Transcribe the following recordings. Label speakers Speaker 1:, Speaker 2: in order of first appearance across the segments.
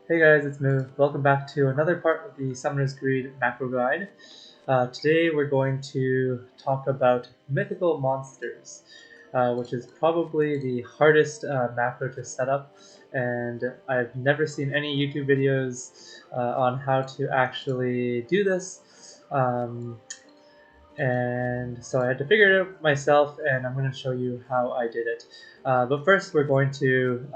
Speaker 1: Hey guys, it's Moo. Welcome back to another part of the Summoner's Greed macro guide. Today we're going to talk about mythical monsters, which is probably the hardest macro to set up, and I've never seen any YouTube videos on how to actually do this. And so I had to figure it out myself, and I'm going to show you how I did it. But first we're going to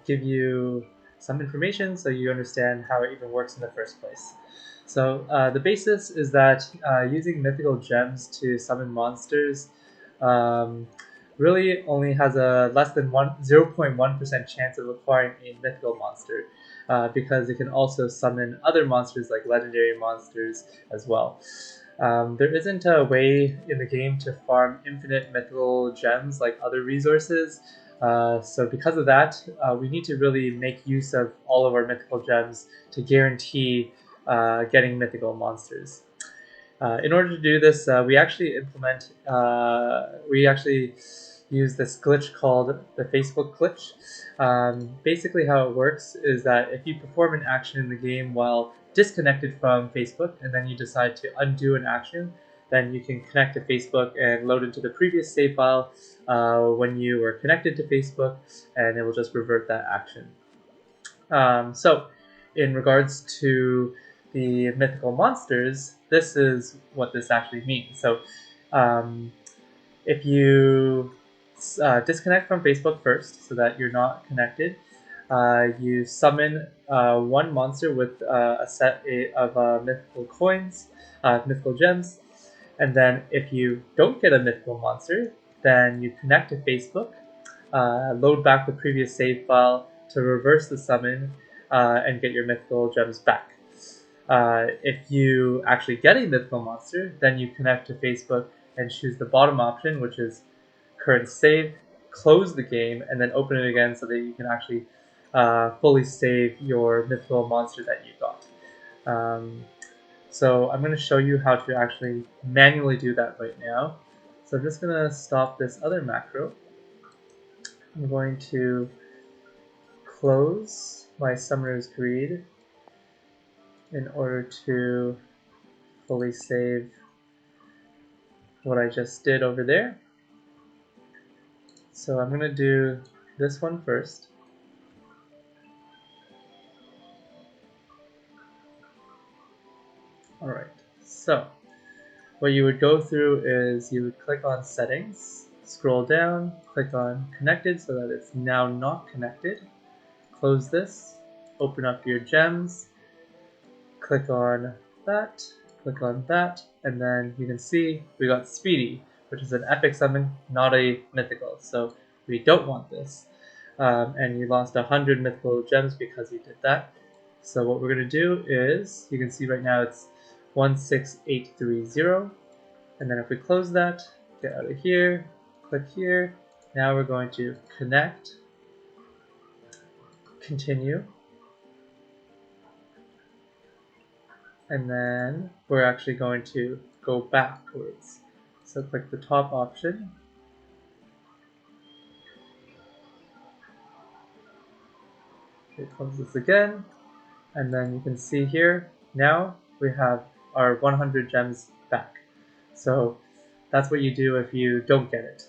Speaker 1: give you some information so you understand how it even works in the first place. So the basis is that using mythical gems to summon monsters really only has a less than 0.1% chance of acquiring a mythical monster, because it can also summon other monsters like legendary monsters as well. There isn't a way in the game to farm infinite mythical gems like other resources, so because of that, we need to really make use of all of our mythical gems to guarantee getting mythical monsters. In order to do this, we actually use this glitch called the Facebook glitch. Basically how it works is that if you perform an action in the game while disconnected from Facebook and then you decide to undo an action, then you can connect to Facebook and load into the previous save file when you were connected to Facebook, and it will just revert that action. So in regards to the mythical monsters, this is what this actually means. So if you disconnect from Facebook first so that you're not connected, you summon one monster with a set of mythical coins, mythical gems, and then if you don't get a mythical monster, then you connect to Facebook, load back the previous save file to reverse the summon, and get your mythical gems back. If you actually get a mythical monster, then you connect to Facebook and choose the bottom option, which is current save, close the game, and then open it again so that you can actually fully save your mythical monster that you got. So I'm going to show you how to actually manually do that right now. So I'm just going to stop this other macro. I'm going to close my Summoner's Greed in order to fully save what I just did over there. So I'm going to do this one first. Alright, so what you would go through is you would click on settings, scroll down, click on connected so that it's now not connected. Close this, open up your gems, click on that, and then you can see we got Speedy, which is an epic summon, not a mythical, so we don't want this. And you lost 100 mythical gems because you did that. So what we're going to do is, you can see right now it's 16830, and then if we close that, get out of here, click here, now we're going to connect, continue, and then we're actually going to go backwards. So click the top option. Okay, close this again, and then you can see here, now we have our 100 gems back. So that's what you do if you don't get it.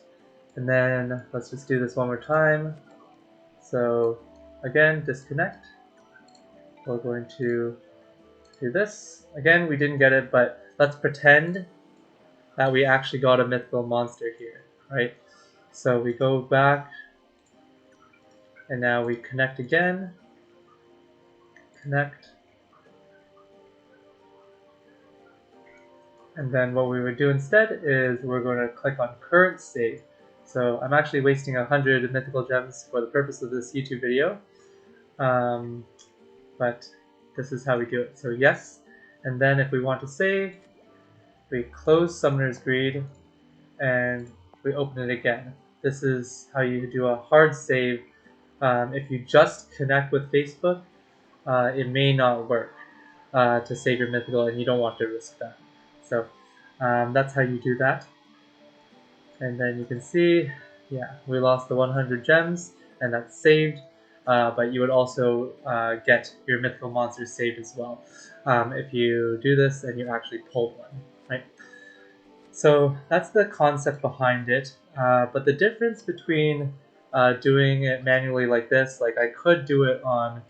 Speaker 1: And then let's just do this one more time. So again, disconnect. We're going to do this. Again, we didn't get it, but let's pretend that we actually got a mythical monster here, right? So we go back, and now we connect again, connect, and then what we would do instead is we're going to click on current save. So I'm actually wasting 100 mythical gems for the purpose of this YouTube video, but this is how we do it. So yes, and then if we want to save, we close Summoner's Greed, and we open it again. This is how you do a hard save. If you just connect with Facebook, it may not work to save your mythical, and you don't want to risk that. So that's how you do that. And then you can see, yeah, we lost the 100 gems, and that's saved. but you would also get your mythical monsters saved as well if you do this and you actually pulled one, right? So that's the concept behind it. But the difference between doing it manually like this, like I could do it on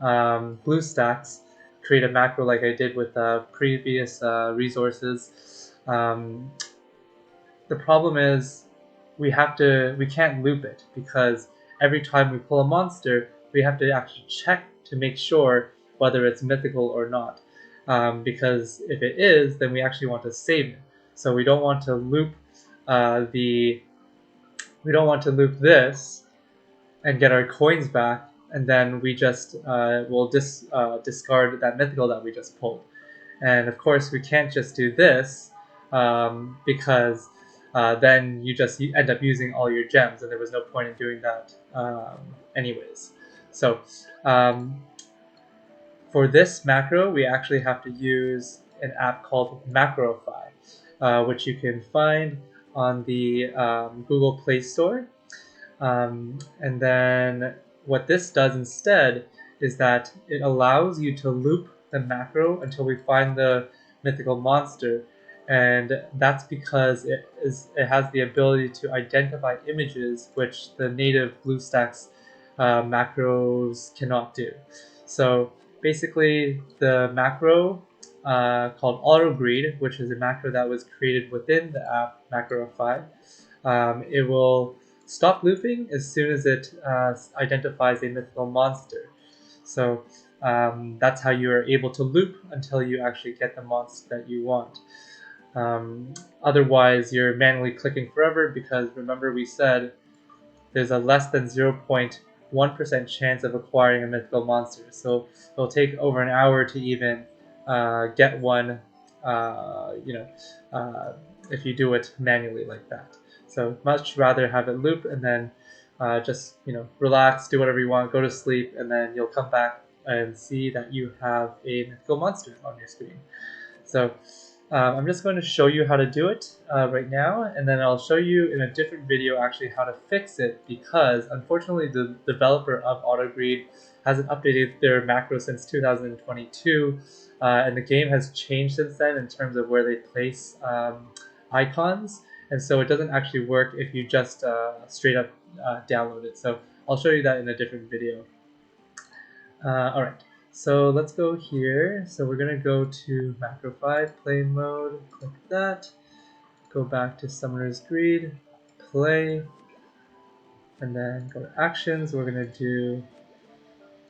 Speaker 1: BlueStacks, create a macro like I did with previous resources. The problem is we can't loop it because every time we pull a monster, we have to actually check to make sure whether it's mythical or not. Because if it is, then we actually want to save it. So we don't want to loop the we don't want to loop this and get our coins back, and then we just will discard that mythical that we just pulled. And of course, we can't just do this because then you just end up using all your gems, and there was no point in doing that anyways. So for this macro, we actually have to use an app called Macrorify, which you can find on the Google Play Store. And then what this does instead is that it allows you to loop the macro until we find the mythical monster. And that's because it has the ability to identify images, which the native BlueStacks macros cannot do. So basically, the macro called AutoGreed, which is a macro that was created within the app Macrorify, it will stop looping as soon as it identifies a mythical monster. So that's how you are able to loop until you actually get the monster that you want. Otherwise, you're manually clicking forever because remember we said there's a less than 0.1% chance of acquiring a mythical monster. So it'll take over an hour to even get one, if you do it manually like that. So much rather have it loop and then just relax, do whatever you want, go to sleep, and then you'll come back and see that you have a mythical monster on your screen. So I'm just going to show you how to do it right now, and then I'll show you in a different video actually how to fix it, because unfortunately the developer of AutoGreed hasn't updated their macro since 2022, and the game has changed since then in terms of where they place icons, and so it doesn't actually work if you just straight up download it. So I'll show you that in a different video. Alright, so let's go here. So we're going to go to Macrorify, play mode, click that, go back to Summoner's Greed, play, and then go to Actions. We're going to do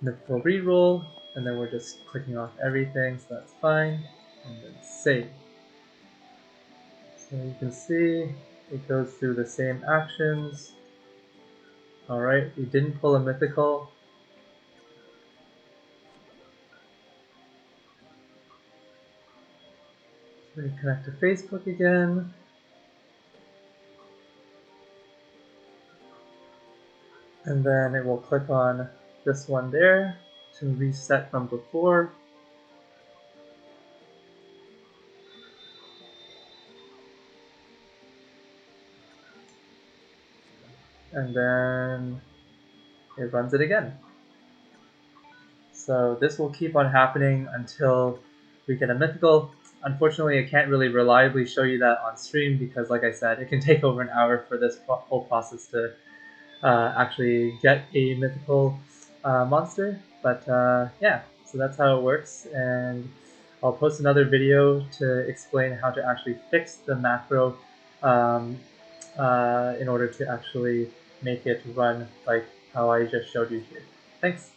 Speaker 1: Mythical Reroll, and then we're just clicking off everything, so that's fine, and then save. So you can see it goes through the same actions. Alright, we didn't pull a Mythical. We connect to Facebook again. And then it will click on this one there to reset from before. And then it runs it again. So this will keep on happening until we get a mythical. Unfortunately, I can't really reliably show you that on stream because, like I said, it can take over an hour for this whole process to actually get a mythical monster. But yeah, so that's how it works. And I'll post another video to explain how to actually fix the macro in order to actually make it run like how I just showed you here. Thanks.